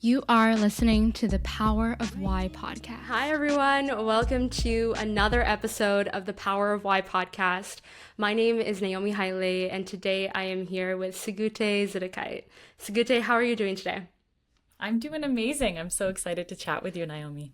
You are listening to the Power of Why podcast. Hi, everyone. Welcome to another episode of the Power of Why podcast. My name is Naomi Haile, and today I am here with Sigute Zitikyte. Sigute, how are you doing today? I'm doing amazing. I'm so excited to chat with you, Naomi.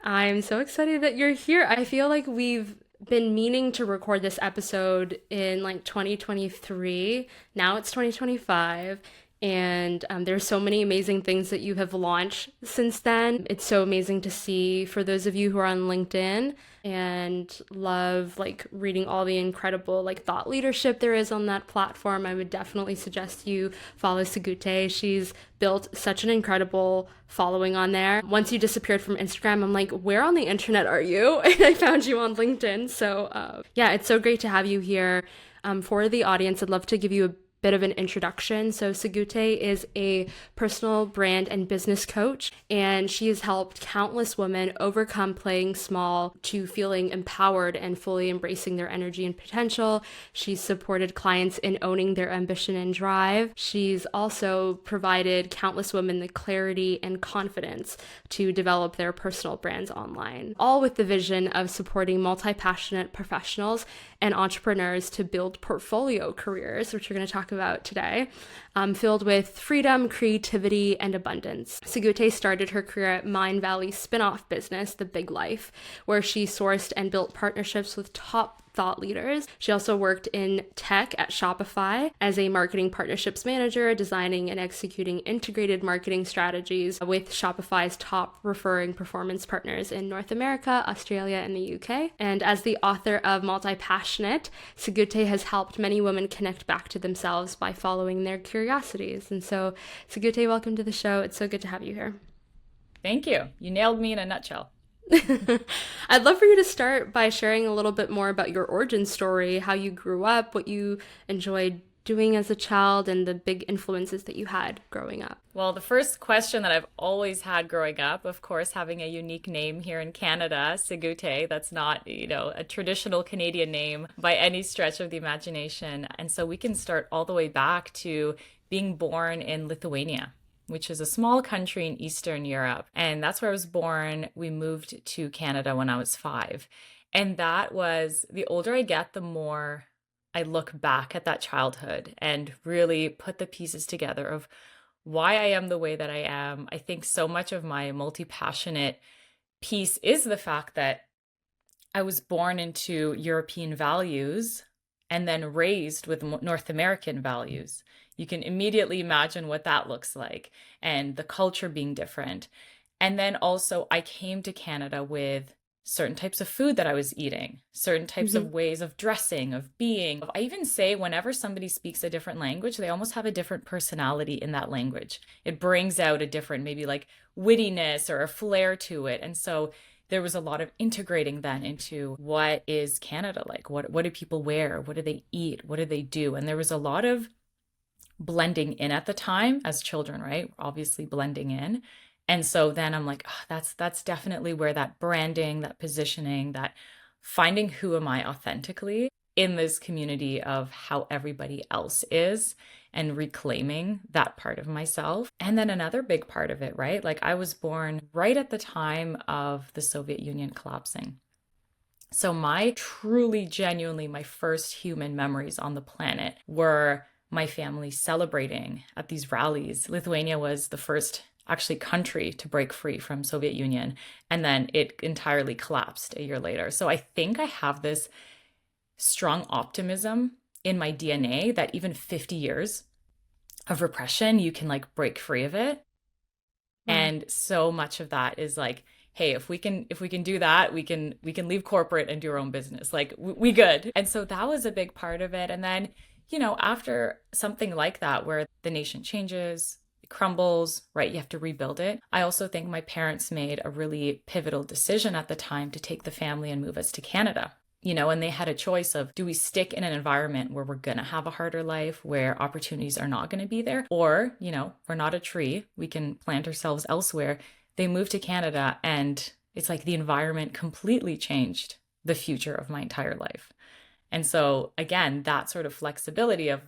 I'm so excited that you're here. I feel like we've been meaning to record this episode in 2023. Now it's 2025. And there's so many amazing things that you have launched since then. It's so amazing to see for those of you who are on LinkedIn and love reading all the incredible thought leadership there is on that platform. I would definitely suggest you follow Sigute. She's built such an incredible following on there. Once you disappeared from Instagram, I'm like, where on the internet are you? And I found you on LinkedIn. So yeah, it's so great to have you here. For the audience, I'd love to give you a bit of an introduction. So Sigute is a personal brand and business coach, and she has helped countless women overcome playing small to feeling empowered and fully embracing their energy and potential. She's supported clients in owning their ambition and drive. She's also provided countless women the clarity and confidence to develop their personal brands online, all with the vision of supporting multi-passionate professionals and entrepreneurs to build portfolio careers, which we're going to talk about today, filled with freedom, creativity, and abundance. Sigute started her career at Mindvalley spin-off business, The Big Life, where she sourced and built partnerships with top thought leaders. She also worked in tech at Shopify as a marketing partnerships manager, designing and executing integrated marketing strategies with Shopify's top referring performance partners in North America, Australia, and the UK. And as the author of Multi-Passionate, Sigute has helped many women connect back to themselves by following their curiosities. And so, Sigute, welcome to the show. It's so good to have you here. Thank you. You nailed me in a nutshell. I'd love for you to start by sharing a little bit more about your origin story, how you grew up, what you enjoyed doing as a child, and the big influences that you had growing up. Well, the first question that I've always had growing up, of course, having a unique name here in Canada, Sigute, that's not, a traditional Canadian name by any stretch of the imagination. And so we can start all the way back to being born in Lithuania, which is a small country in Eastern Europe. And that's where I was born. We moved to Canada when I was 5. And that was, the older I get, the more I look back at that childhood and really put the pieces together of why I am the way that I am. I think so much of my multi-passionate piece is the fact that I was born into European values and then raised with North American values. You can immediately imagine what that looks like and the culture being different. And then also I came to Canada with certain types of food that I was eating, certain types of ways of dressing, of being. I even say whenever somebody speaks a different language, they almost have a different personality in that language. It brings out a different, maybe wittiness or a flair to it. And so there was a lot of integrating then into what is Canada like? What do people wear? What do they eat? What do they do? And there was a lot of blending in at the time as children, right? Obviously blending in. And so then I'm like, oh, that's definitely where that branding, that positioning, that finding who am I authentically in this community of how everybody else is and reclaiming that part of myself. And then another big part of it, right? I was born right at the time of the Soviet Union collapsing. So my truly, genuinely, my first human memories on the planet were my family celebrating at these rallies. Lithuania was the first actually country to break free from Soviet Union, and then it entirely collapsed a year later. So I think I have this strong optimism in my DNA that even 50 years of repression, you can break free of it. And so much of that is hey, if we can do that, we can leave corporate and do our own business. We good. And so that was a big part of it. And then after something like that, where the nation changes, it crumbles, right? You have to rebuild it. I also think my parents made a really pivotal decision at the time to take the family and move us to Canada. And they had a choice of, do we stick in an environment where we're going to have a harder life, where opportunities are not going to be there? Or, we're not a tree, we can plant ourselves elsewhere. They moved to Canada, and it's the environment completely changed the future of my entire life. And so again, that sort of flexibility of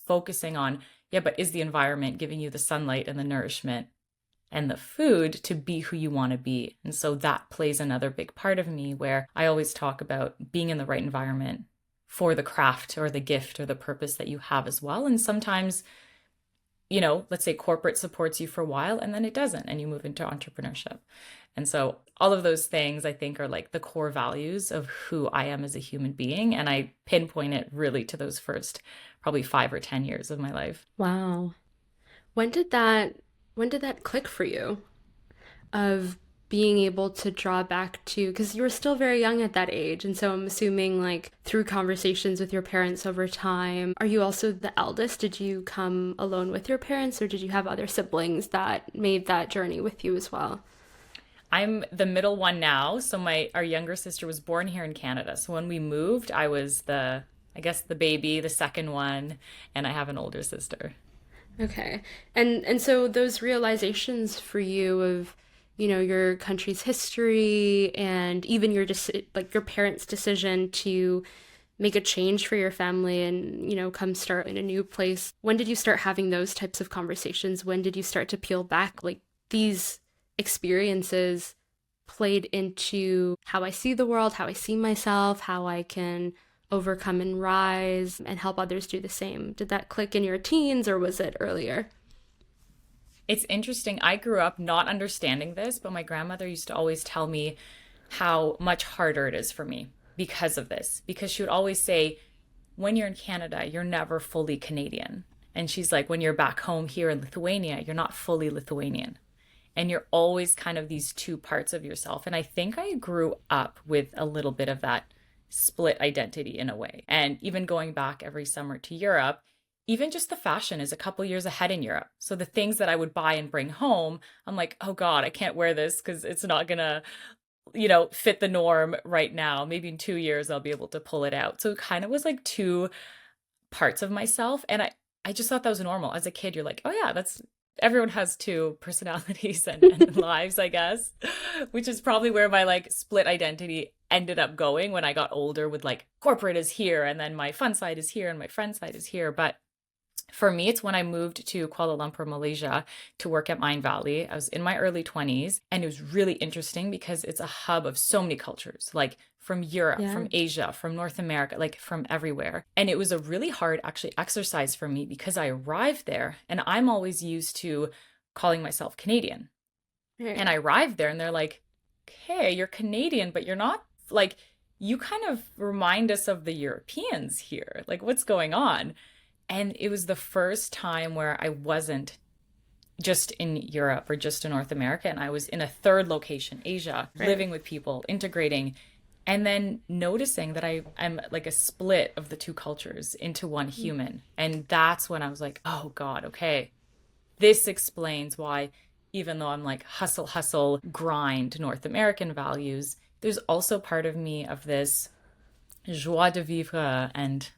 focusing on, yeah, but is the environment giving you the sunlight and the nourishment and the food to be who you want to be. And so that plays another big part of me, where I always talk about being in the right environment for the craft or the gift or the purpose that you have as well. And sometimes, let's say corporate supports you for a while and then it doesn't, and you move into entrepreneurship. And so all of those things I think are like the core values of who I am as a human being. And I pinpoint it really to those first probably 5 or 10 years of my life. Wow. When did that click for you, of being able to draw back to, because you were still very young at that age, and so I'm assuming like through conversations with your parents over time. Are you also the eldest? Did you come alone with your parents, or did you have other siblings that made that journey with you as well? I'm the middle one now. So our younger sister was born here in Canada. So when we moved, I was the baby, the second one, and I have an older sister. Okay. And so those realizations for you of, your country's history, and even your your parents' decision to make a change for your family and, come start in a new place. When did you start having those types of conversations? When did you start to peel back, like, these experiences played into how I see the world, how I see myself, how I can overcome and rise and help others do the same? Did that click in your teens, or was it earlier? It's interesting. I grew up not understanding this, but my grandmother used to always tell me how much harder it is for me because of this. Because she would always say, when you're in Canada, you're never fully Canadian. And she's like, when you're back home here in Lithuania, you're not fully Lithuanian. And you're always kind of these two parts of yourself. And I think I grew up with a little bit of that split identity in a way. And even going back every summer to Europe, even just the fashion is a couple years ahead in Europe. So the things that I would buy and bring home, I'm like, oh God, I can't wear this because it's not gonna, fit the norm right now. Maybe in 2 years, I'll be able to pull it out. So it kind of was like two parts of myself. And I just thought that was normal. As a kid, you're like, oh yeah, everyone has two personalities and lives, I guess, which is probably where my like split identity ended up going when I got older, with like corporate is here and then my fun side is here and my friend side is here. But for me, it's when I moved to Kuala Lumpur, Malaysia, to work at Mindvalley. I was in my early 20s, and it was really interesting because it's a hub of so many cultures, like from Europe, from Asia, from North America, like from everywhere. And it was a really hard actually exercise for me because I arrived there and I'm always used to calling myself Canadian. And I arrived there and they're like, okay, you're Canadian, but you're not, like, you kind of remind us of the Europeans here. Like, what's going on? And it was the first time where I wasn't just in Europe or just in North America. And I was in a third location, Asia, living with people, integrating, and then noticing that I'm like a split of the two cultures into one human. And that's when I was like, oh God, okay. This explains why, even though I'm like hustle, grind, North American values, there's also part of me of this joie de vivre and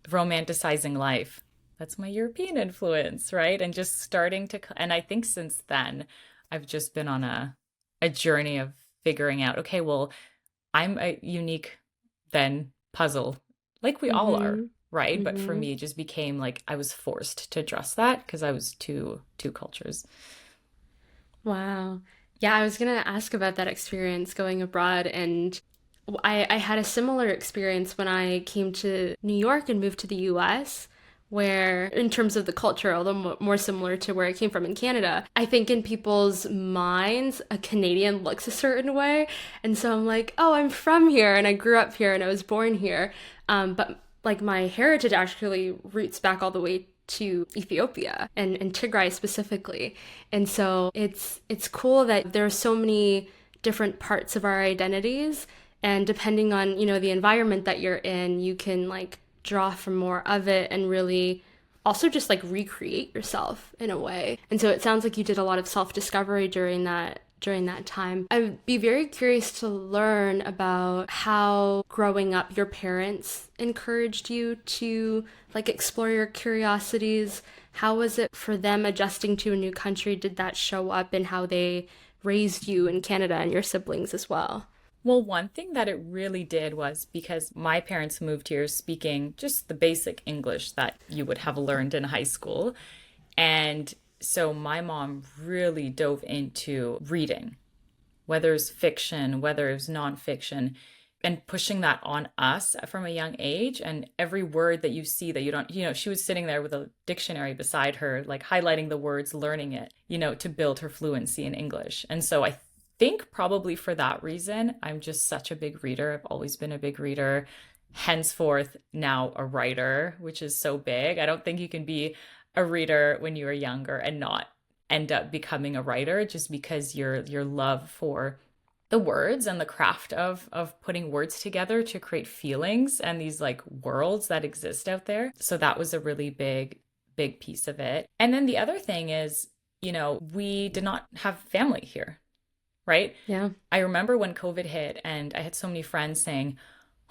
romanticizing life. That's my European influence, right? And just starting to, and I think since then, I've just been on a journey of figuring out, okay, well, I'm a unique then puzzle, like we all are, right? But for me, it just became like I was forced to address that because I was two cultures. Wow. Yeah, I was going to ask about that experience going abroad, and I had a similar experience when I came to New York and moved to the US, where in terms of the culture, although more similar to where I came from in Canada, I think in people's minds, a Canadian looks a certain way. And so I'm like, oh, I'm from here and I grew up here and I was born here. But like my heritage actually roots back all the way to Ethiopia and Tigray specifically. And so it's cool that there are so many different parts of our identities. And depending on, the environment that you're in, you can like draw from more of it and really also just like recreate yourself in a way. And so it sounds like you did a lot of self-discovery during that time. I'd be very curious to learn about how growing up your parents encouraged you to like explore your curiosities. How was it for them adjusting to a new country? Did that show up in how they raised you in Canada and your siblings as well? Well, one thing that it really did was because my parents moved here speaking just the basic English that you would have learned in high school. And So my mom really dove into reading, whether it's fiction, whether it's nonfiction, and pushing that on us from a young age. And every word that you see that you don't, she was sitting there with a dictionary beside her, like highlighting the words, learning it, to build her fluency in English. And so I think probably for that reason, I'm just such a big reader. I've always been a big reader, henceforth now a writer, which is so big. I don't think you can be a reader when you were younger and not end up becoming a writer, just because your love for the words and the craft of putting words together to create feelings and these like worlds that exist out there. So that was a really big piece of it. And then the other thing is, we did not have family here, right? Yeah. I remember when COVID hit and I had so many friends saying,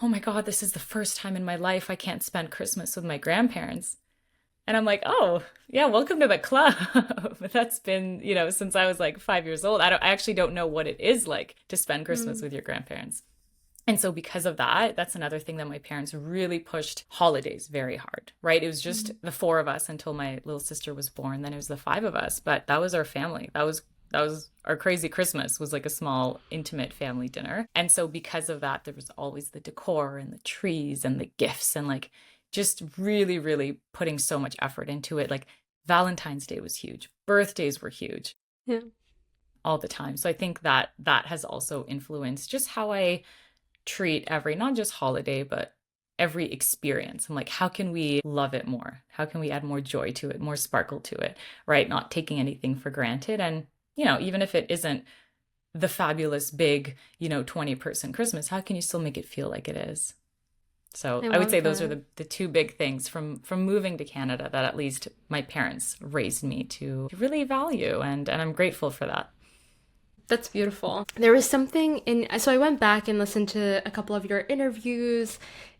oh my God, this is the first time in my life I can't spend Christmas with my grandparents. And I'm like, oh, yeah, welcome to the club. That's been, since I was like 5 years old. I actually don't know what it is like to spend Christmas with your grandparents. And so because of that, that's another thing that my parents really pushed holidays very hard, right? It was just the four of us until my little sister was born. Then it was the five of us. But that was our family. That was our crazy Christmas, was like a small, intimate family dinner. And so because of that, there was always the decor and the trees and the gifts and like just really, really putting so much effort into it. Like Valentine's Day was huge. Birthdays were huge. Yeah. All the time. So I think that has also influenced just how I treat every, not just holiday, but every experience. I'm like, how can we love it more? How can we add more joy to it, more sparkle to it, right? Not taking anything for granted. And, even if it isn't the fabulous big, 20-person Christmas, how can you still make it feel like it is? So I would say those are the two big things from moving to Canada that at least my parents raised me to really value. And I'm grateful for that. That's beautiful. There was something so I went back and listened to a couple of your interviews.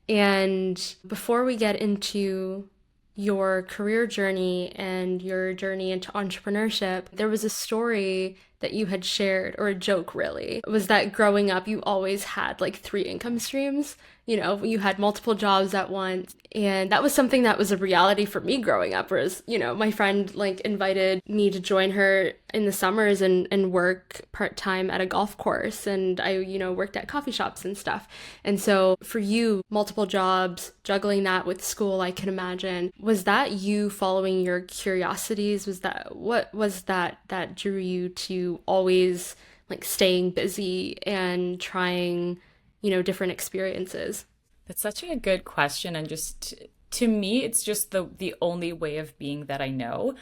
And before we get into your career journey and your journey into entrepreneurship, there was a story that you had shared, or a joke really, was that growing up you always had like 3 income streams. You had multiple jobs at once. And that was something that was a reality for me growing up, whereas, my friend like invited me to join her in the summers and work part-time at a golf course. And I, worked at coffee shops and stuff. And so for you, multiple jobs, juggling that with school, I can imagine, was that you following your curiosities? What was that drew you to always like staying busy and trying, different experiences? That's such a good question. And just to me, it's just the only way of being that I know.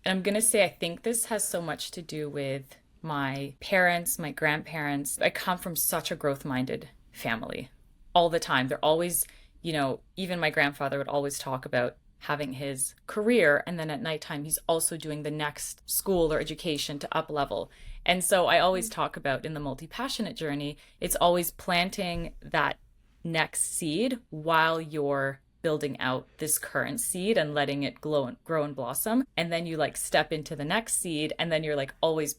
And I'm going to say, I think this has so much to do with my parents, my grandparents. I come from such a growth-minded family all the time. They're always, even my grandfather would always talk about having his career, and then at nighttime, he's also doing the next school or education to up level. And so I always talk about in the multi-passionate journey, it's always planting that next seed while you're building out this current seed and letting it grow and blossom. And then you like step into the next seed, and then you're like always,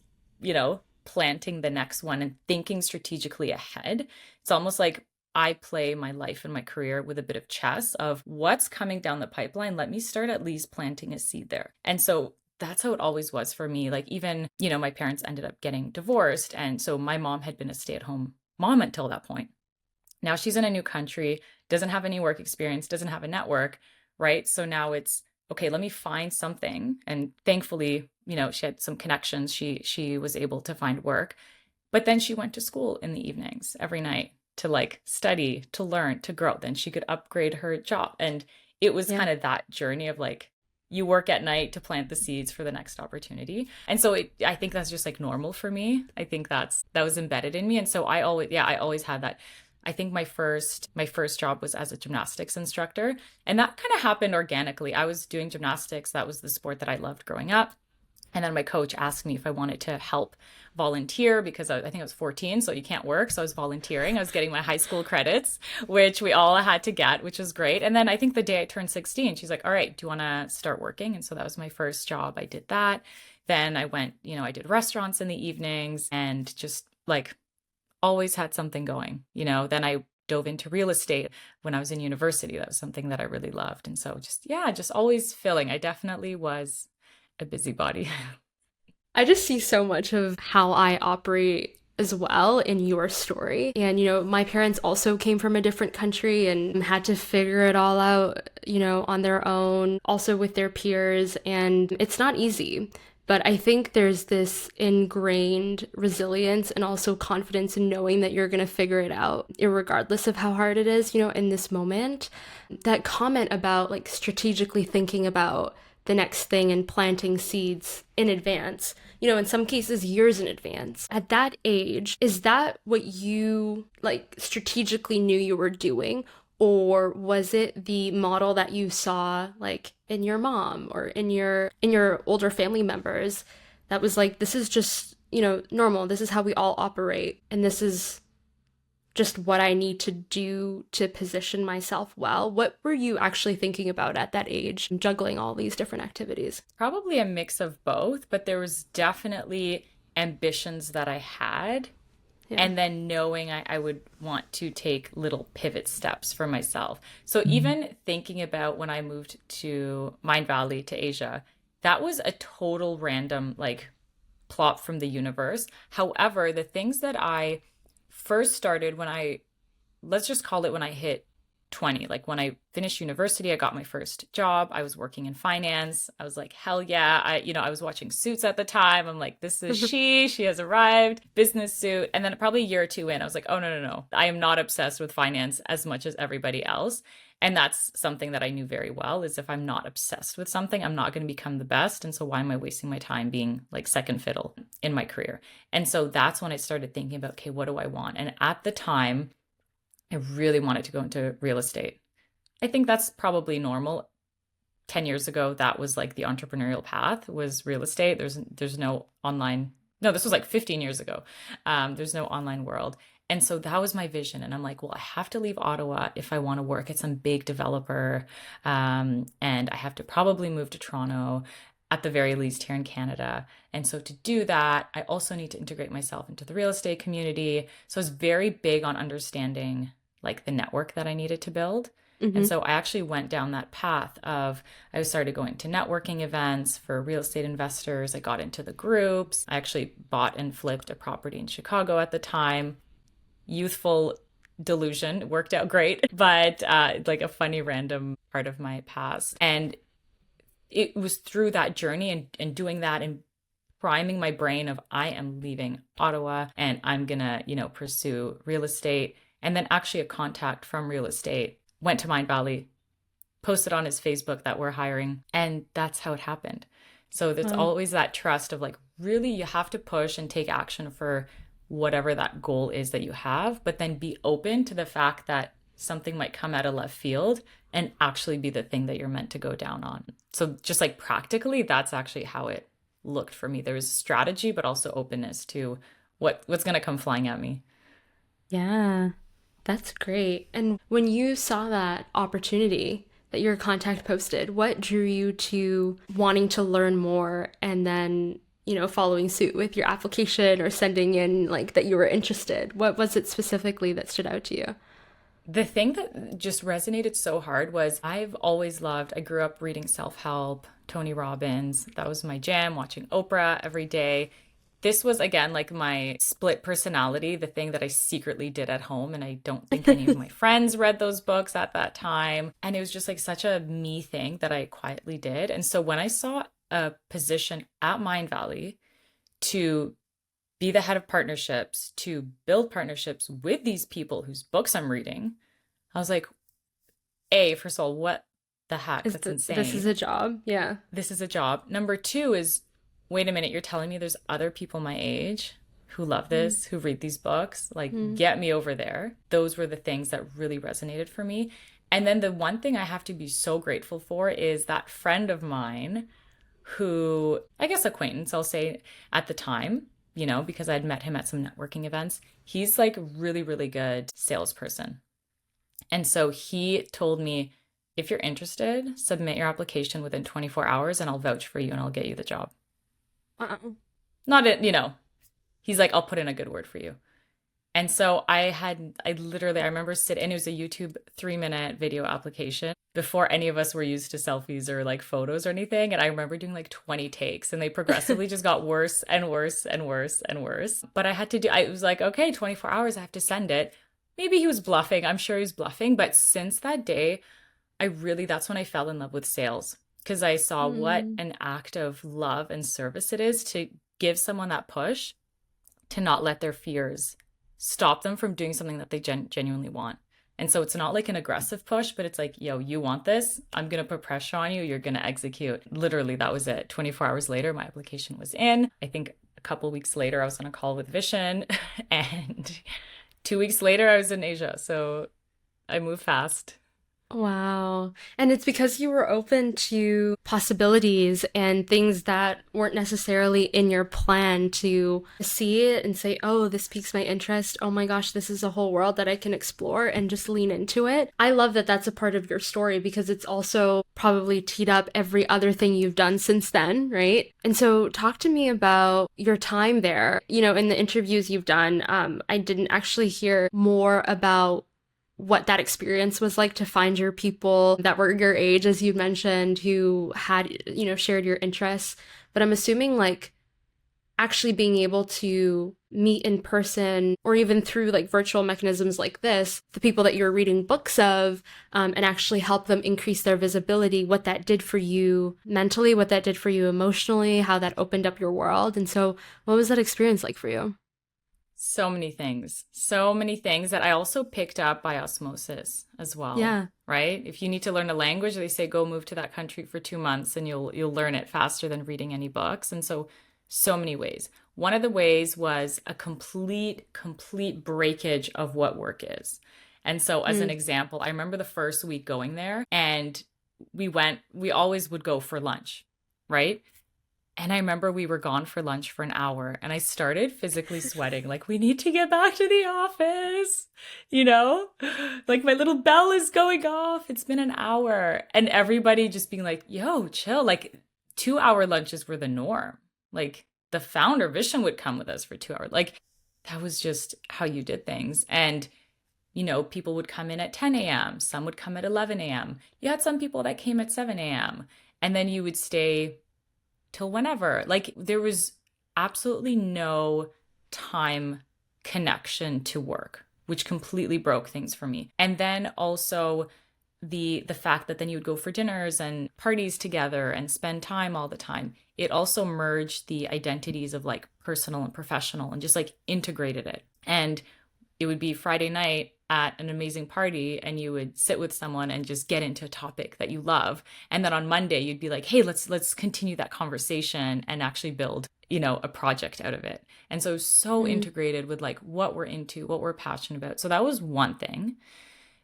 planting the next one and thinking strategically ahead. It's almost like I play my life and my career with a bit of chess of what's coming down the pipeline. Let me start at least planting a seed there. And so that's how it always was for me. Like even, my parents ended up getting divorced. And so my mom had been a stay-at-home mom until that point. Now she's in a new country, doesn't have any work experience, doesn't have a network, right? So now it's, okay, let me find something. And thankfully, she had some connections. She was able to find work. But then she went to school in the evenings every night to like study, to learn, to grow. Then she could upgrade her job. And it was kind of that journey of like, you work at night to plant the seeds for the next opportunity. And so I think that's just like normal for me. I think that was embedded in me. And so I always had that. I think my first job was as a gymnastics instructor. And that kind of happened organically. I was doing gymnastics. That was the sport that I loved growing up. And then my coach asked me if I wanted to help volunteer because I think I was 14, so you can't work. So I was volunteering. I was getting my high school credits, which we all had to get, which was great. And then I think the day I turned 16, she's like, all right, do you want to start working? And so that was my first job. I did that. Then I went, I did restaurants in the evenings and just like always had something going, Then I dove into real estate when I was in university. That was something that I really loved. And so just always filling. I definitely was a busybody. I just see so much of how I operate as well in your story. And, my parents also came from a different country and had to figure it all out, on their own, also with their peers. And it's not easy. But I think there's this ingrained resilience and also confidence in knowing that you're going to figure it out, regardless of how hard it is, in this moment. That comment about like strategically thinking about the next thing and planting seeds in advance, in some cases years in advance. At that age, is that what you like strategically knew you were doing? Or was it the model that you saw like in your mom or in your older family members that was like, this is just, normal. This is how we all operate. And this is just what I need to do to position myself well. What were you actually thinking about at that age, juggling all these different activities? Probably a mix of both, but there was definitely ambitions that I had. Yeah. And then knowing I would want to take little pivot steps for myself. So even thinking about when I moved to Mindvalley to Asia, that was a total random like plop from the universe. However, the things that I first started let's just call it when I hit 20, like when I finished university, I got my first job. I was working in finance. I was like, hell yeah. I was watching Suits at the time. I'm like, this is she has arrived, business suit. And then probably a year or two in, I was like, oh, no. I am not obsessed with finance as much as everybody else. And that's something that I knew very well is if I'm not obsessed with something, I'm not going to become the best. And so why am I wasting my time being like second fiddle in my career? And so that's when I started thinking about, okay, what do I want? And at the time, I really wanted to go into real estate. I think that's probably normal. 10 years ago, that was like the entrepreneurial path was real estate. There's no online. No, this was like 15 years ago. There's no online world. And so that was my vision. And I'm like, well, I have to leave Ottawa if I want to work at some big developer. And I have to probably move to Toronto at the very least here in Canada. And so to do that, I also need to integrate myself into the real estate community. So I was very big on understanding like the network that I needed to build. And so I actually went down that path of I started going to networking events for real estate investors. I got into the groups. I actually bought and flipped a property in Chicago at the time. Youthful delusion, worked out great, but like a funny random part of my past. And it was through that journey and doing that and priming my brain of I am leaving Ottawa and I'm gonna, pursue real estate. And then actually a contact from real estate went to Mindvalley, posted on his Facebook that we're hiring. And that's how it happened. So there's always that trust of like, really, you have to push and take action for whatever that goal is that you have, but then be open to the fact that something might come out of left field and actually be the thing that you're meant to go down on. So just like practically, that's actually how it looked for me. There was strategy, but also openness to what's going to come flying at me. Yeah, that's great. And when you saw that opportunity that your contact posted, what drew you to wanting to learn more and then, following suit with your application or sending in like that you were interested? What was it specifically that stood out to you? The thing that just resonated so hard was I grew up reading self-help, Tony Robbins. That was my jam, watching Oprah every day. This was, again, like my split personality, the thing that I secretly did at home. And I don't think any of my friends read those books at that time. And it was just like such a me thing that I quietly did. And so when I saw a position at Mindvalley to be the head of partnerships, to build partnerships with these people whose books I'm reading, I was like, first of all, what the heck? That's insane. This is a job. Yeah. This is a job. Number two is, wait a minute, you're telling me there's other people my age who love this, who read these books? Like, get me over there. Those were the things that really resonated for me. And then the one thing I have to be so grateful for is that friend of mine who, I guess acquaintance, I'll say at the time, because I'd met him at some networking events. He's like really, really good salesperson. And so he told me, if you're interested, submit your application within 24 hours and I'll vouch for you and I'll get you the job. Not it, he's like, I'll put in a good word for you. And so I remember and it was a YouTube 3-minute video application before any of us were used to selfies or like photos or anything. And I remember doing like 20 takes, and they progressively just got worse and worse and worse and worse. But I was like, okay, 24 hours, I have to send it. Maybe he was bluffing. I'm sure he was bluffing. But since that day, that's when I fell in love with sales, because I saw what an act of love and service it is to give someone that push, to not let their fears stop them from doing something that they genuinely want. And so it's not like an aggressive push, but it's like, yo, you want this? I'm going to put pressure on you. You're going to execute. Literally, that was it. 24 hours later, my application was in. I think a couple weeks later, I was on a call with Vision. And 2 weeks later, I was in Asia. So I moved fast. Wow. And it's because you were open to possibilities and things that weren't necessarily in your plan, to see it and say, oh, this piques my interest. Oh my gosh, this is a whole world that I can explore, and just lean into it. I love that that's a part of your story, because it's also probably teed up every other thing you've done since then, right? And so talk to me about your time there. You know, in the interviews you've done, I didn't actually hear more about what that experience was like to find your people that were your age, as you mentioned, who had, you know, shared your interests. But I'm assuming like actually being able to meet in person, or even through like virtual mechanisms like this, the people that you're reading books of, and actually help them increase their visibility, what that did for you mentally, what that did for you emotionally, how that opened up your world. And so what was that experience like for you? So many things that I also picked up by osmosis as well. Yeah. Right? If you need to learn a language, they say go move to that country for 2 months and you'll learn it faster than reading any books. And so many ways. One of the ways was a complete breakage of what work is. And so as an example, I remember the first week going there, and we always would go for lunch, right? And I remember we were gone for lunch for an hour, and I started physically sweating, like, we need to get back to the office, you know? Like, my little bell is going off. It's been an hour. And everybody just being like, yo, chill. Like, 2-hour lunches were the norm. Like, the founder, Vishen, would come with us for 2 hours. Like, that was just how you did things. And, you know, people would come in at 10 a.m. Some would come at 11 a.m. You had some people that came at 7 a.m. And then you would stay till whenever. Like, there was absolutely no time connection to work, which completely broke things for me. And then also the fact that then you would go for dinners and parties together and spend time all the time. It also merged the identities of like personal and professional and just like integrated it. And it would be Friday night at an amazing party, and you would sit with someone and just get into a topic that you love. And then on Monday, you'd be like, hey, let's continue that conversation and actually build, you know, a project out of it. And so integrated with like what we're into, what we're passionate about. So that was one thing.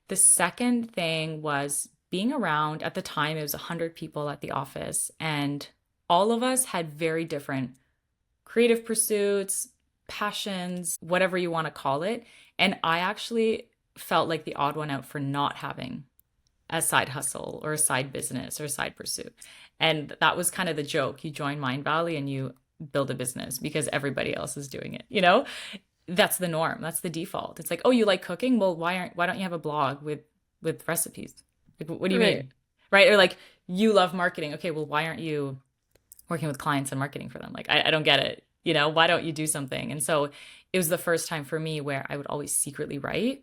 The second thing was being around. At the time, it was 100 people at the office, and all of us had very different creative pursuits, passions, whatever you want to call it. And I actually felt like the odd one out for not having a side hustle or a side business or a side pursuit. And that was kind of the joke. You join Mindvalley and you build a business because everybody else is doing it. You know, that's the norm. That's the default. It's like, oh, you like cooking? Well, why don't you have a blog with recipes? Like, what do you mean? Right? Or like, you love marketing. Okay, well, why aren't you working with clients and marketing for them? Like, I don't get it. You know, why don't you do something? And so it was the first time for me where I would always secretly write.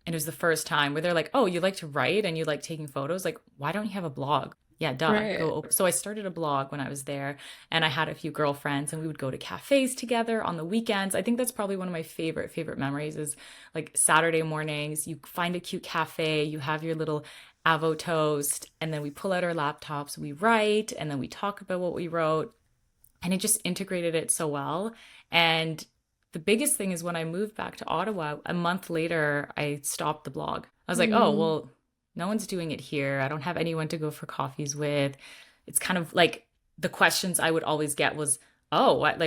And it was the first time where they're like, oh, you like to write and you like taking photos? Like, why don't you have a blog? Yeah, duh. Right. So I started a blog when I was there, and I had a few girlfriends, and we would go to cafes together on the weekends. I think that's probably one of my favorite memories is like Saturday mornings, you find a cute cafe, you have your little avo toast, and then we pull out our laptops, we write, and then we talk about what we wrote. And it just integrated it so well. And the biggest thing is when I moved back to Ottawa, a month later, I stopped the blog. I was like, oh, well, no one's doing it here. I don't have anyone to go for coffees with. It's kind of like the questions I would always get was, oh, what are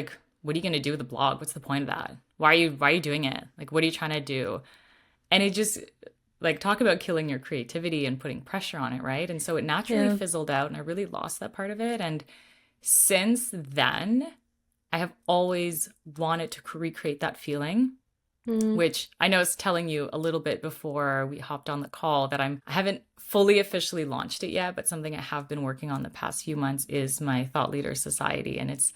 you going to do with the blog? What's the point of that? Why are you doing it? Like, what are you trying to do? And it just, like, talk about killing your creativity and putting pressure on it, right? And so it naturally fizzled out, and I really lost that part of it. And since then, I have always wanted to recreate that feeling which I know I was telling you a little bit before we hopped on the call that I haven't fully officially launched it yet, but something I have been working on the past few months is my Thought Leader Society. And it's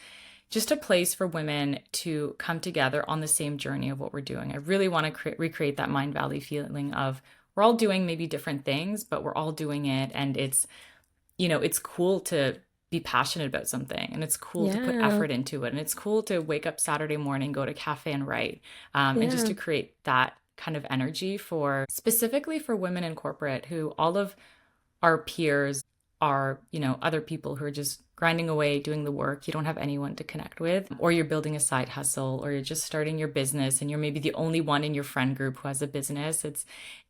just a place for women to come together on the same journey of what we're doing. I really want to recreate that Mindvalley feeling of we're all doing maybe different things, but we're all doing it. And it's, it's cool to be passionate about something, and it's cool to put effort into it, and it's cool to wake up Saturday morning, go to cafe and write, and just to create that kind of energy specifically for women in corporate, who all of our peers are, other people who are just grinding away, doing the work. You don't have anyone to connect with, or you're building a side hustle, or you're just starting your business and you're maybe the only one in your friend group who has a business.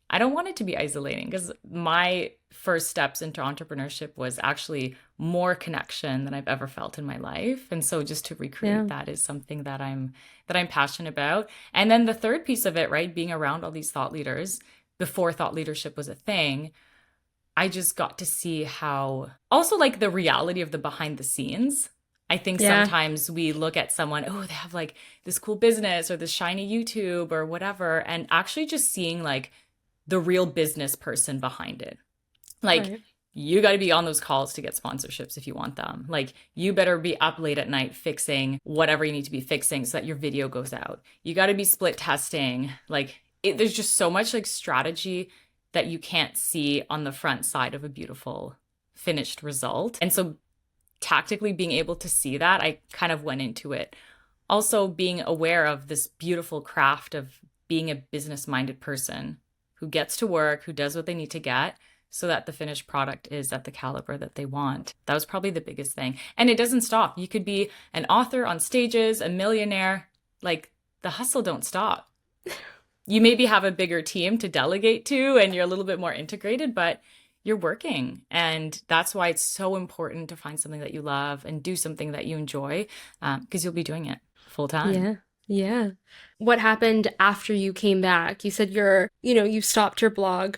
I don't want it to be isolating, because my first steps into entrepreneurship was actually more connection than I've ever felt in my life. And so just to recreate that is something that I'm passionate about. And then the third piece of it, right, being around all these thought leaders before thought leadership was a thing, I just got to see how also like the reality of the behind the scenes. I think sometimes we look at someone, oh, they have like this cool business or this shiny YouTube or whatever, and actually just seeing like the real business person behind it. Like, you got to be on those calls to get sponsorships if you want them. Like, you better be up late at night fixing whatever you need to be fixing so that your video goes out. You got to be split testing. Like, there's just so much like strategy that you can't see on the front side of a beautiful finished result. And so tactically being able to see that, I kind of went into it. Also being aware of this beautiful craft of being a business-minded person who gets to work, who does what they need to get so that the finished product is at the caliber that they want. That was probably the biggest thing. And it doesn't stop. You could be an author on stages, a millionaire, like the hustle don't stop. You maybe have a bigger team to delegate to and you're a little bit more integrated, but you're working. And that's why it's so important to find something that you love and do something that you enjoy, because you'll be doing it full time. Yeah. What happened after you came back? You said you stopped your blog.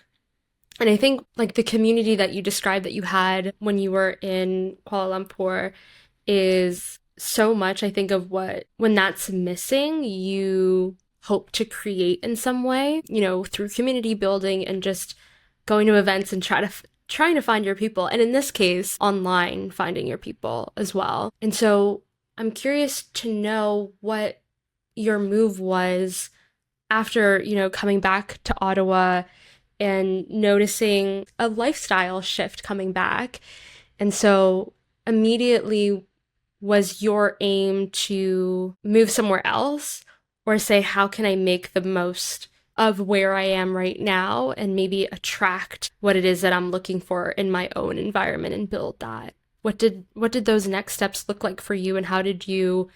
And I think like the community that you described that you had when you were in Kuala Lumpur is so much, I think, of when that's missing, you hope to create in some way, through community building and just going to events and trying to find your people. And in this case, online, finding your people as well. And so I'm curious to know what your move was after, coming back to Ottawa and noticing a lifestyle shift coming back. And so immediately, was your aim to move somewhere else, or say, how can I make the most of where I am right now and maybe attract what it is that I'm looking for in my own environment and build that? What did those next steps look like for you, and how did you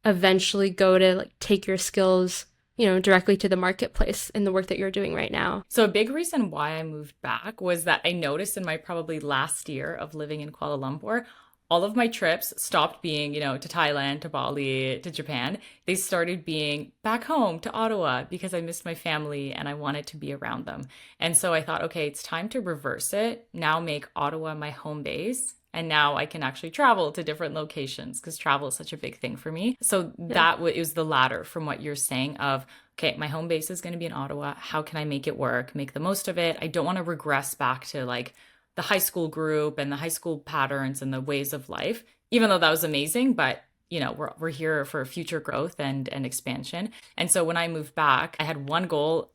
eventually go to like take your skills, directly to the marketplace in the work that you're doing right now? So a big reason why I moved back was that I noticed in my probably last year of living in Kuala Lumpur, all of my trips stopped being, to Thailand, to Bali, to Japan. They started being back home to Ottawa because I missed my family and I wanted to be around them. And so I thought, okay, it's time to reverse it. Now make Ottawa my home base. And now I can actually travel to different locations because travel is such a big thing for me. So that was the latter from what you're saying of, okay, my home base is going to be in Ottawa. How can I make it work, make the most of it? I don't want to regress back to like the high school group and the high school patterns and the ways of life, even though that was amazing. But, we're here for future growth and expansion. And so when I moved back, I had one goal,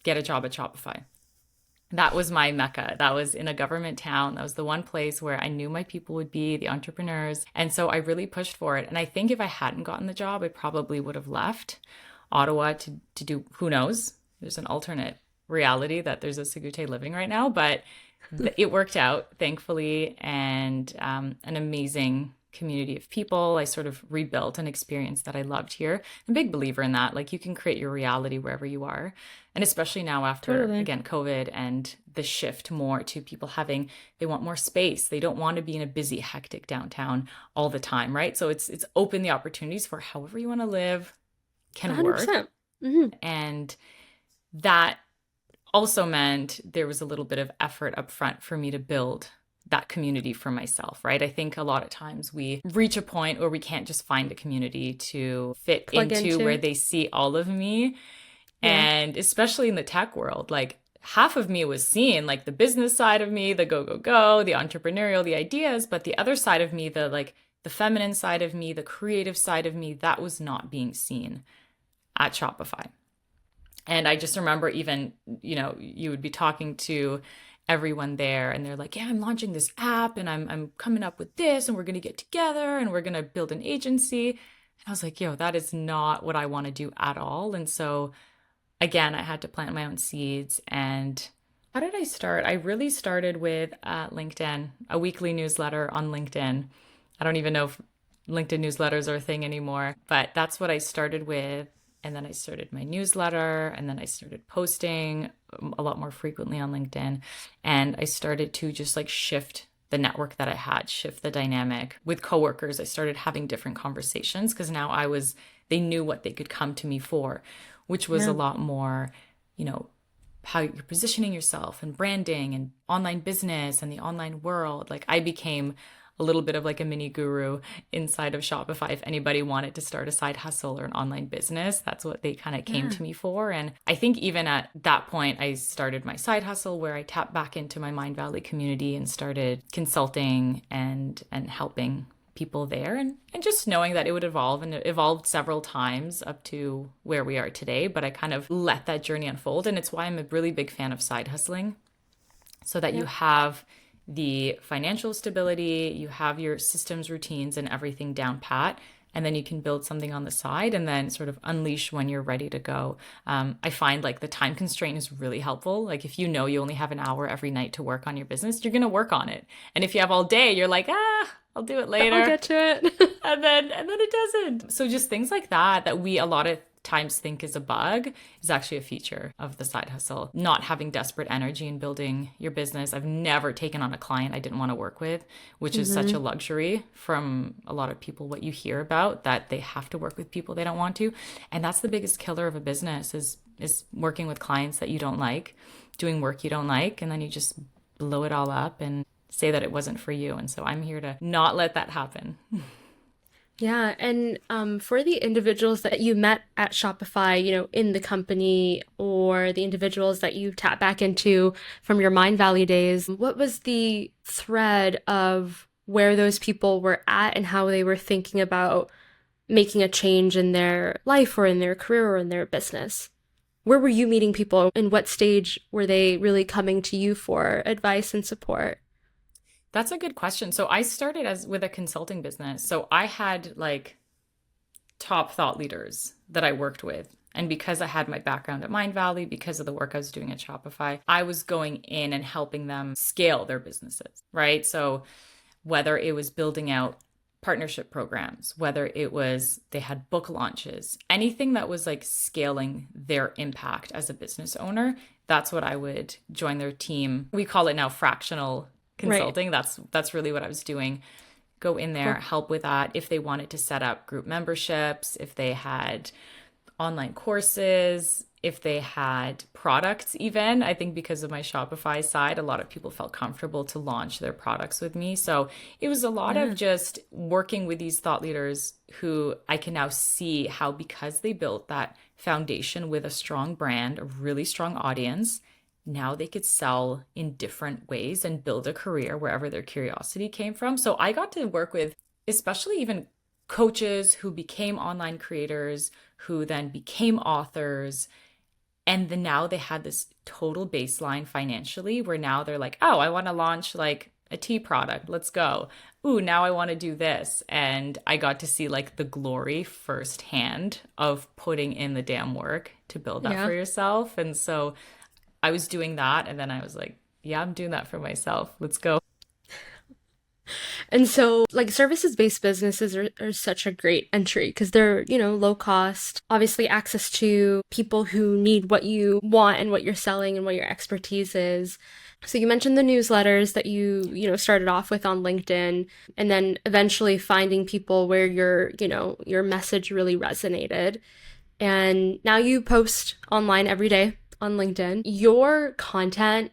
get a job at Shopify. That was my mecca. That was in a government town. That was the one place where I knew my people would be, the entrepreneurs. And so I really pushed for it. And I think if I hadn't gotten the job, I probably would have left Ottawa to do, who knows? There's an alternate reality that there's a Sigute living right now, but it worked out, thankfully, and an amazing community of people. I sort of rebuilt an experience that I loved here. I'm a big believer in that. Like, you can create your reality wherever you are. And especially now after, again, COVID and the shift more to people they want more space. They don't want to be in a busy, hectic downtown all the time, right? So it's open the opportunities for however you want to live can 100%. Work. Mm-hmm. And that also meant there was a little bit of effort up front for me to build that community for myself, right? I think a lot of times we reach a point where we can't just find a community to fit into where they see all of me. And especially in the tech world, like half of me was seen, like the business side of me, the go, the entrepreneurial, the ideas, but the other side of me, the feminine side of me, the creative side of me, that was not being seen at Shopify. And I just remember even, you would be talking to everyone there and they're like, yeah, I'm launching this app and I'm coming up with this and we're going to get together and we're going to build an agency. And I was like, yo, that is not what I want to do at all. And so again, I had to plant my own seeds. And how did I start? I really started with LinkedIn, a weekly newsletter on LinkedIn. I don't even know if LinkedIn newsletters are a thing anymore, but that's what I started with. And then I started my newsletter, and then I started posting a lot more frequently on LinkedIn. And I started to just like shift the network that I had, shift the dynamic with coworkers. I started having different conversations because now they knew what they could come to me for, which was a lot more, how you're positioning yourself and branding and online business and the online world. Like I became a little bit of like a mini guru inside of Shopify. If anybody wanted to start a side hustle or an online business, that's what they kind of came to me for. And I think even at that point, I started my side hustle where I tapped back into my Mindvalley community and started consulting and helping people there, and just knowing that it would evolve, and it evolved several times up to where we are today. But I kind of let that journey unfold. And it's why I'm a really big fan of side hustling, so that you have the financial stability, you have your systems, routines, and everything down pat, and then you can build something on the side and then sort of unleash when you're ready to go. I find like the time constraint is really helpful. Like if you only have an hour every night to work on your business, you're going to work on it. And if you have all day, you're like, I'll do it later. I'll get to it. and then it doesn't. So just things like that we a lot of times think is a bug is actually a feature of the side hustle. Not having desperate energy in building your business. I've never taken on a client I didn't want to work with, which is such a luxury from a lot of people. What you hear about, that they have to work with people they don't want to. And that's the biggest killer of a business is working with clients that you don't like, doing work you don't like, and then you just blow it all up and say that it wasn't for you. And so I'm here to not let that happen. Yeah. And for the individuals that you met at Shopify, in the company, or the individuals that you tap back into from your Mindvalley days, what was the thread of where those people were at and how they were thinking about making a change in their life or in their career or in their business? Where were you meeting people? In what stage were they really coming to you for advice and support? That's a good question. So I started with a consulting business. So I had like top thought leaders that I worked with. And because I had my background at Mindvalley, because of the work I was doing at Shopify, I was going in and helping them scale their businesses, right? So whether it was building out partnership programs, whether it was they had book launches, anything that was like scaling their impact as a business owner, that's what I would join their team. We call it now fractional consulting. Right. That's really what I was doing. Go in there, help with that. If they wanted to set up group memberships, if they had online courses, if they had products even. I think because of my Shopify side, a lot of people felt comfortable to launch their products with me. So it was a lot of just working with these thought leaders who I can now see how, because they built that foundation with a strong brand, a really strong audience, now they could sell in different ways and build a career wherever their curiosity came from. So I got to work with especially even coaches who became online creators, who then became authors. And then now they had this total baseline financially where now they're like, oh, I want to launch like a tea product. Let's go. Ooh, now I want to do this. And I got to see like the glory firsthand of putting in the damn work to build that for yourself. And so I was doing that, and then I was like, yeah, I'm doing that for myself. Let's go. And so like services-based businesses are such a great entry because they're, low cost, obviously access to people who need what you want and what you're selling and what your expertise is. So you mentioned the newsletters that you started off with on LinkedIn, and then eventually finding people where your message really resonated. And now you post online every day on LinkedIn. Your content,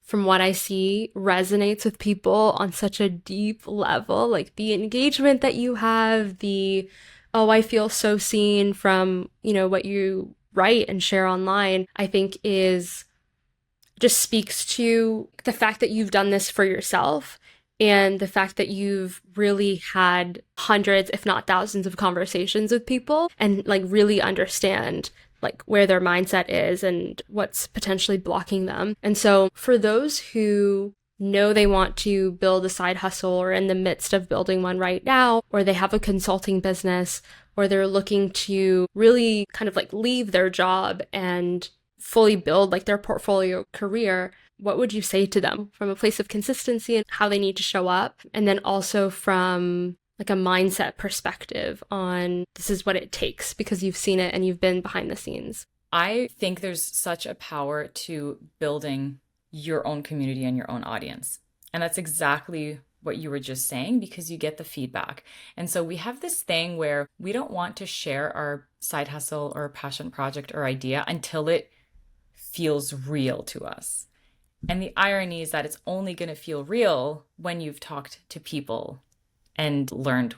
from what I see, resonates with people on such a deep level. Like the engagement that you have, I feel so seen from, what you write and share online, I think just speaks to the fact that you've done this for yourself and the fact that you've really had hundreds, if not thousands of conversations with people and like really understand like where their mindset is and what's potentially blocking them. And so for those who know they want to build a side hustle or in the midst of building one right now, or they have a consulting business, or they're looking to really kind of like leave their job and fully build like their portfolio career, what would you say to them from a place of consistency and how they need to show up? And then also from like a mindset perspective on this is what it takes because you've seen it and you've been behind the scenes. I think there's such a power to building your own community and your own audience. And that's exactly what you were just saying, because you get the feedback. And so we have this thing where we don't want to share our side hustle or passion project or idea until it feels real to us. And the irony is that it's only going to feel real when you've talked to people and learned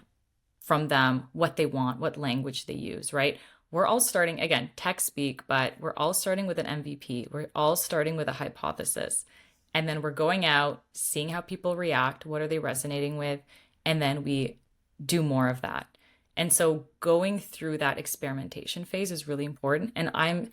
from them what they want, what language they use, right? We're all starting, again, tech speak, but we're all starting with an MVP. We're all starting with a hypothesis. And then we're going out, seeing how people react, what are they resonating with, and then we do more of that. And so going through that experimentation phase is really important. And I'm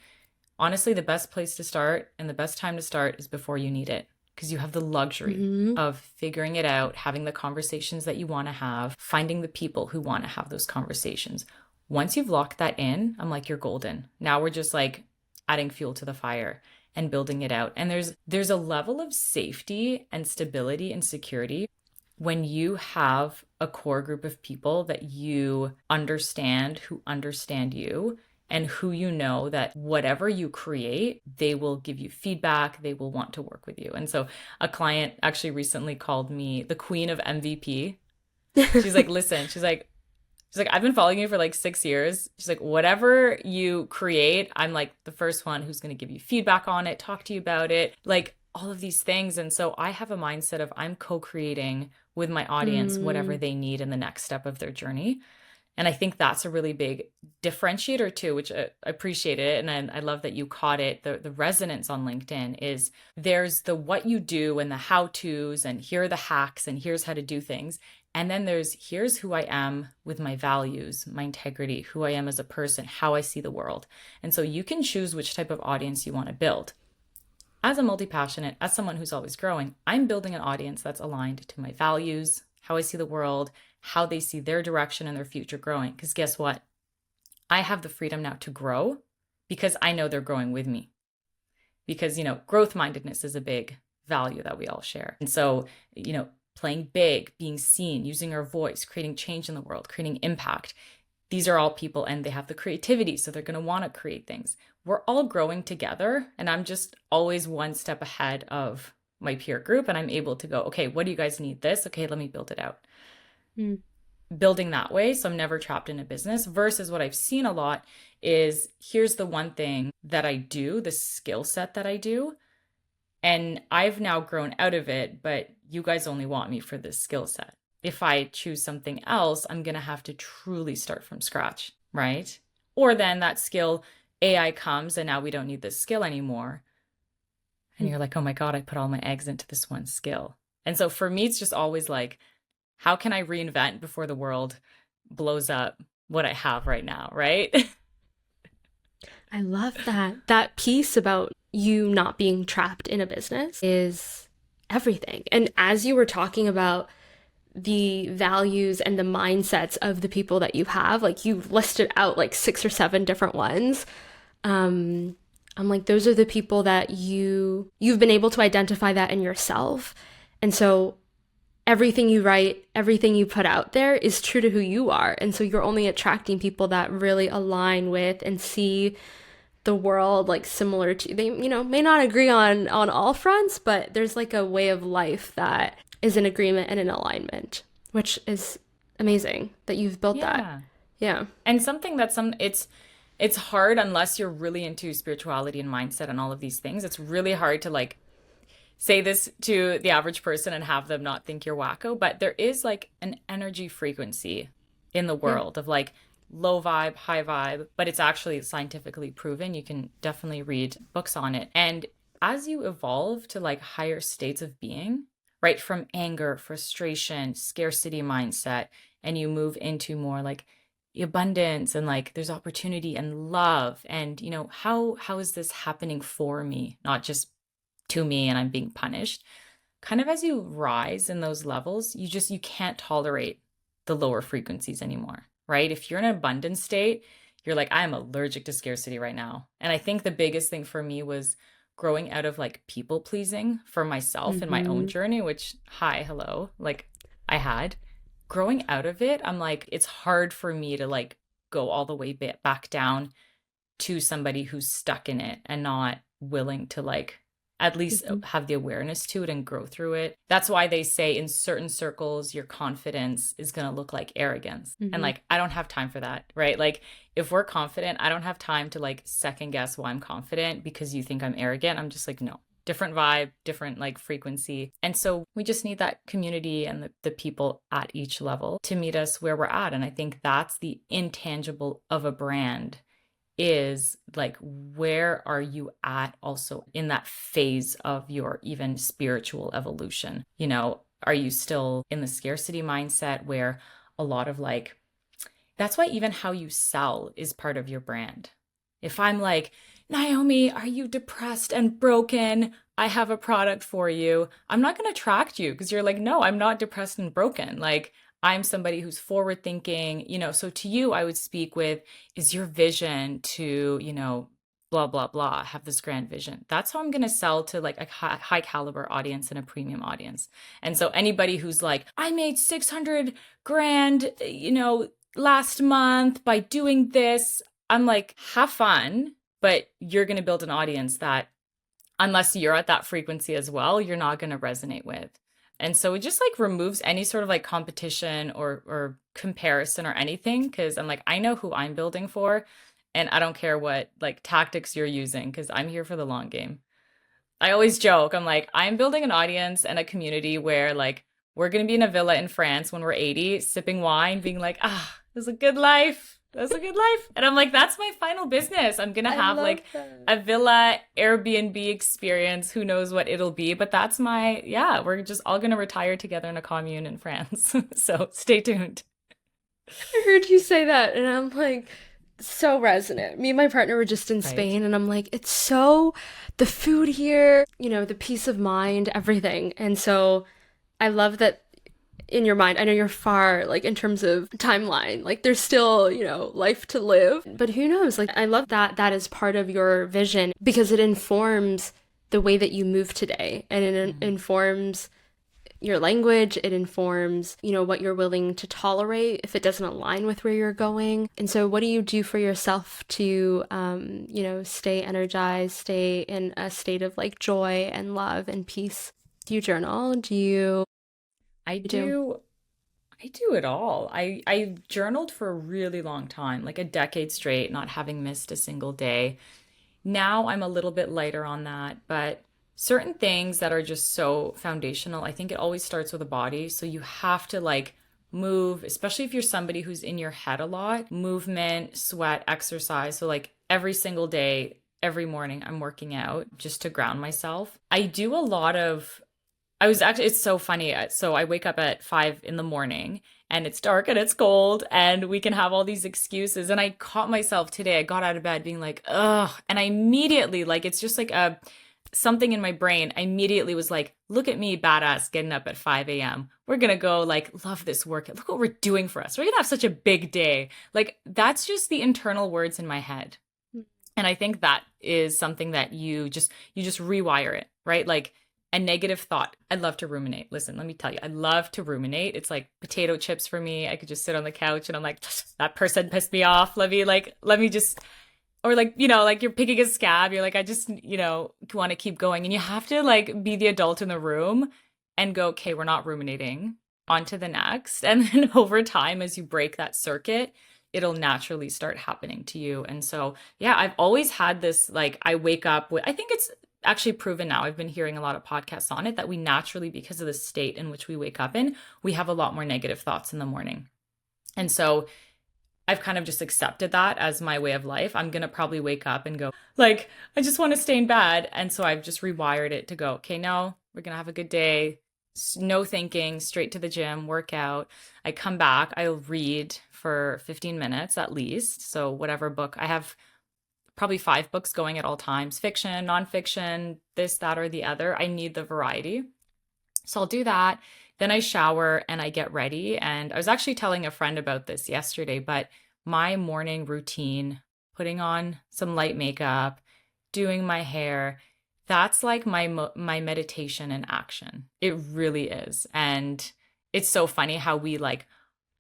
honestly, the best place to start and the best time to start is before you need it, because you have the luxury of figuring it out, having the conversations that you want to have, finding the people who want to have those conversations. Once you've locked that in, I'm like, you're golden. Now we're just like adding fuel to the fire and building it out. And there's a level of safety and stability and security when you have a core group of people that you understand, who understand you, and who you know that whatever you create, they will give you feedback, they will want to work with you. And so a client actually recently called me the queen of MVP. She's like, listen, she's like, I've been following you for like 6 years. She's like, whatever you create, I'm like the first one who's going to give you feedback on it, talk to you about it, like all of these things. And so I have a mindset of I'm co-creating with my audience whatever they need in the next step of their journey. And I think that's a really big differentiator too, which I appreciate it. And I love that you caught it. The resonance on LinkedIn is there's the what you do and the how-tos and here are the hacks and here's how to do things. And then here's who I am with my values, my integrity, who I am as a person, how I see the world. And so you can choose which type of audience you want to build. As a multi-passionate, as someone who's always growing, I'm building an audience that's aligned to my values, how I see the world, how they see their direction and their future growing. Because guess what? I have the freedom now to grow because I know they're growing with me. Because, growth mindedness is a big value that we all share. And so, playing big, being seen, using our voice, creating change in the world, creating impact. These are all people and they have the creativity. So they're going to want to create things. We're all growing together. And I'm just always one step ahead of my peer group. And I'm able to go, okay, what do you guys need this? Okay, let me build it out. Building that way. So I'm never trapped in a business versus what I've seen a lot is here's the one thing that I do, the skill set that I do. And I've now grown out of it, but you guys only want me for this skill set. If I choose something else, I'm going to have to truly start from scratch, right? Or then that skill, AI comes and now we don't need this skill anymore. And you're like, oh my God, I put all my eggs into this one skill. And so for me, it's just always like, how can I reinvent before the world blows up what I have right now, right? I love that. That piece about you not being trapped in a business is everything. And as you were talking about the values and the mindsets of the people that you have, like you listed out like 6 or 7 different ones. I'm like, those are the people that you've been able to identify that in yourself. And so everything you write, everything you put out there is true to who you are. And so you're only attracting people that really align with and see the world like similar to, they, may not agree on all fronts, but there's like a way of life that is in agreement and in alignment, which is amazing that you've built that. Yeah. And something that's it's hard unless you're really into spirituality and mindset and all of these things. It's really hard to like say this to the average person and have them not think you're wacko, but there is like an energy frequency in the world of like low vibe, high vibe, but it's actually scientifically proven. You can definitely read books on it. And as you evolve to like higher states of being, right, from anger, frustration, scarcity mindset, and you move into more like abundance and like there's opportunity and love, and you know, how is this happening for me, not just to me and I'm being punished. Kind of as you rise in those levels, you can't tolerate the lower frequencies anymore, right? If you're in an abundant state, you're like, I'm allergic to scarcity right now. And I think the biggest thing for me was growing out of like people pleasing for myself in my own journey, which, hello, like I had. Growing out of it, I'm like, it's hard for me to like go all the way back down to somebody who's stuck in it and not willing to like at least have the awareness to it and grow through it. That's why they say in certain circles, your confidence is going to look like arrogance. And like, I don't have time for that, right? Like if we're confident, I don't have time to like second guess why I'm confident because you think I'm arrogant. I'm just like, no, different vibe, different like frequency. And so we just need that community and the people at each level to meet us where we're at. And I think that's the intangible of a brand, is like, where are you at also in that phase of your even spiritual evolution? You know, are you still in the scarcity mindset where a lot of like, that's why even how you sell is part of your brand. If I'm like, Naomi, are you depressed and broken? I have a product for you. I'm not going to attract you because you're like, no, I'm not depressed and broken. Like, I'm somebody who's forward thinking, you know, so to you, I would speak with, is your vision to, you know, blah, blah, blah, have this grand vision. That's how I'm going to sell to like a high caliber audience and a premium audience. And so anybody who's like, I made 600 grand, you know, last month by doing this, I'm like, have fun, but you're going to build an audience that unless you're at that frequency as well, you're not going to resonate with. And so it just like removes any sort of like competition or comparison or anything. Cause I'm like, I know who I'm building for, and I don't care what like tactics you're using, cause I'm here for the long game. I always joke, I'm like, I'm building an audience and a community where like, we're going to be in a villa in France when we're 80, sipping wine, being like, it was a good life. That's a good life. And I'm like, that's my final business. I'm going to have like a villa Airbnb experience. Who knows what it'll be, but that's we're just all going to retire together in a commune in France. So stay tuned. I heard you say that and I'm like, so resonant. Me and my partner were just in Spain and I'm like, it's so, the food here, you know, the peace of mind, everything. And so I love that in your mind, I know you're far, like in terms of timeline, like there's still, you know, life to live, but who knows? Like, I love that that is part of your vision because it informs the way that you move today, and it informs your language. It informs, you know, what you're willing to tolerate if it doesn't align with where you're going. And so what do you do for yourself to, you know, stay energized, stay in a state of like joy and love and peace? Do you journal? Do you I do it all. I journaled for a really long time, like a decade straight, not having missed a single day. Now I'm a little bit lighter on that, but certain things that are just so foundational, I think it always starts with the body. So you have to like move, especially if you're somebody who's in your head a lot, movement, sweat, exercise. So like every single day, every morning I'm working out just to ground myself. I do a lot of it's so funny. So I wake up at 5 in the morning and it's dark and it's cold and we can have all these excuses. And I caught myself today. I got out of bed being like, ugh. And I immediately, like, it's just like something in my brain. I immediately was like, look at me, badass, getting up at 5 a.m. We're going to go like, love this work. Look what we're doing for us. We're going to have such a big day. Like, that's just the internal words in my head. And I think that is something that you just rewire it, right? Like, a negative thought. I love to ruminate. Listen, let me tell you, I love to ruminate. It's like potato chips for me. I could just sit on the couch and I'm like, that person pissed me off. Let me just, or like, you know, like you're picking a scab. You're like, I just, you know, want to keep going. And you have to like be the adult in the room and go, okay, we're not ruminating, on to the next. And then over time, as you break that circuit, it'll naturally start happening to you. And so, yeah, I've always had this, like, I wake up with, I think it's actually proven now, I've been hearing a lot of podcasts on it, that we naturally, because of the state in which we wake up in, we have a lot more negative thoughts in the morning. And so I've kind of just accepted that as my way of life. I'm going to probably wake up and go like, I just want to stay in bed. And so I've just rewired it to go, okay, no, we're going to have a good day. No thinking, straight to the gym, work out. I come back, I'll read for 15 minutes at least. So whatever book, I have probably 5 books going at all times, fiction, nonfiction, this, that, or the other. I need the variety. So I'll do that. Then I shower and I get ready. And I was actually telling a friend about this yesterday, but my morning routine, putting on some light makeup, doing my hair, that's like my meditation in action. It really is. And it's so funny how we like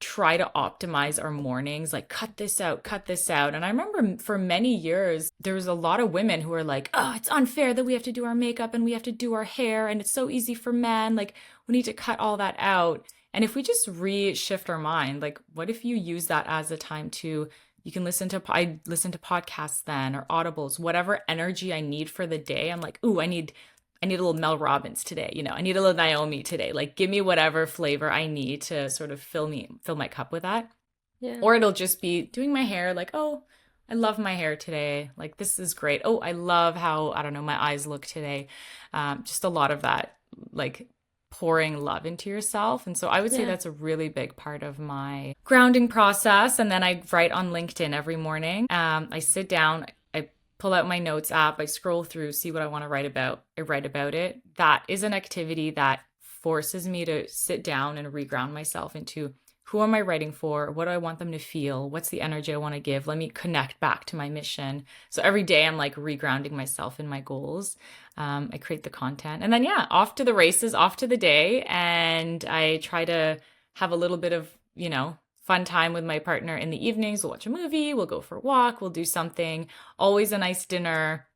try to optimize our mornings, like cut this out. And I remember for many years, there was a lot of women who were like, oh, it's unfair that we have to do our makeup and we have to do our hair and it's so easy for men. Like we need to cut all that out. And if we just reshift our mind, like what if you use that as a time to, you can I listen to podcasts then or audibles, whatever energy I need for the day. I'm like, ooh, I need a little Mel Robbins today, I need a little Naomi today. Like give me whatever flavor I need to sort of fill my cup with that. Yeah. Or it'll just be doing my hair, like, oh, I love my hair today. Like this is great. Oh, I love how, I don't know, my eyes look today. Just a lot of that, like pouring love into yourself. And so I would say that's a really big part of my grounding process. And then I write on LinkedIn every morning. I sit down, pull out my notes app, I scroll through, see what I want to write about. I write about it. That is an activity that forces me to sit down and reground myself into who am I writing for? What do I want them to feel? What's the energy I want to give? Let me connect back to my mission. So every day I'm like regrounding myself in my goals. I create the content and then, off to the races, off to the day. And I try to have a little bit of, fun time with my partner in the evenings. We'll watch a movie, we'll go for a walk, we'll do something, always a nice dinner.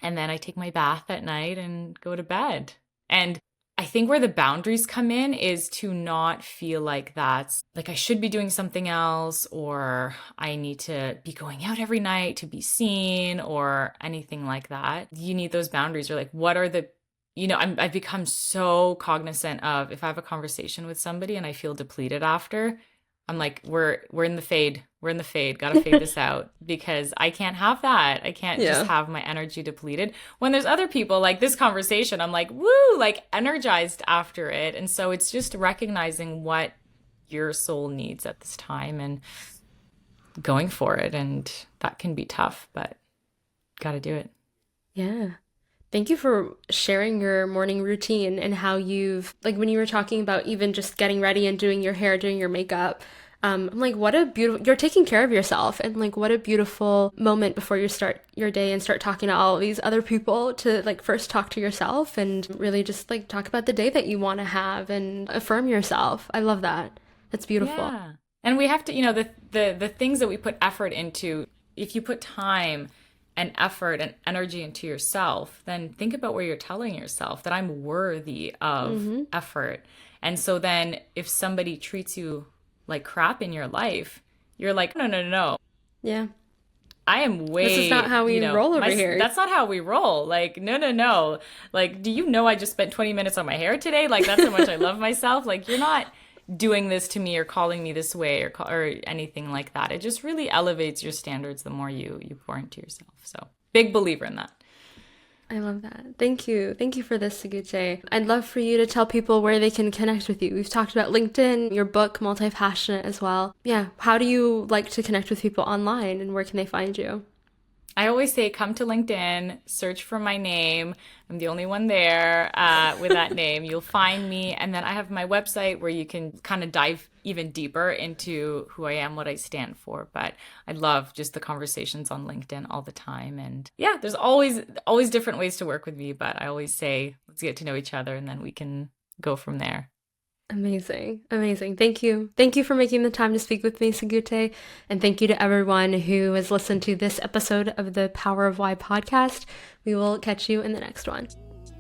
And then I take my bath at night and go to bed. And I think where the boundaries come in is to not feel like that's like I should be doing something else or I need to be going out every night to be seen or anything like that. You need those boundaries. You're like, what are the I've become so cognizant of if I have a conversation with somebody and I feel depleted after, I'm like, we're in the fade. We're in the fade. Got to fade this out because I can't have that. I can't just have my energy depleted. When there's other people like this conversation, I'm like, woo, like energized after it. And so it's just recognizing what your soul needs at this time and going for it. And that can be tough, but got to do it. Yeah. Thank you for sharing your morning routine and how you've, like when you were talking about even just getting ready and doing your hair, doing your makeup, I'm like, what a beautiful, you're taking care of yourself and like, what a beautiful moment before you start your day and start talking to all of these other people to like first talk to yourself and really just like talk about the day that you want to have and affirm yourself. I love that. That's beautiful. Yeah. And we have to, the things that we put effort into, if you put time and effort and energy into yourself, then think about where you're telling yourself that I'm worthy of effort. And so then if somebody treats you like crap in your life, you're like, no. Yeah. I am way... This is not how we roll over here. That's not how we roll. Like, no. Like, do you know I just spent 20 minutes on my hair today? Like, that's how much I love myself. Like, you're not doing this to me or calling me this way or anything like that. It just really elevates your standards the more you pour into yourself. So big believer in that. I love that. Thank you. Thank you for this, Sigute. I'd love for you to tell people where they can connect with you. We've talked about LinkedIn, your book, Multi-Passionate as well. Yeah. How do you like to connect with people online and where can they find you? I always say, come to LinkedIn, search for my name. I'm the only one there with that name. You'll find me. And then I have my website where you can kind of dive even deeper into who I am, what I stand for. But I love just the conversations on LinkedIn all the time. And yeah, there's always different ways to work with me. But I always say, let's get to know each other and then we can go from there. Amazing. Thank you. Thank you for making the time to speak with me, Sigute. And thank you to everyone who has listened to this episode of the Power of Why podcast. We will catch you in the next one.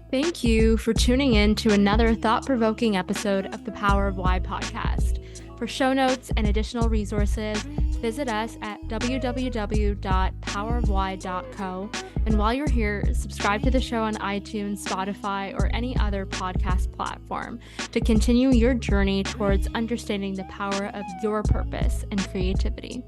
Thank you for tuning in to another thought-provoking episode of the Power of Why podcast. For show notes and additional resources, visit us at www.powerofwhy.co. And while you're here, subscribe to the show on iTunes, Spotify, or any other podcast platform to continue your journey towards understanding the power of your purpose and creativity.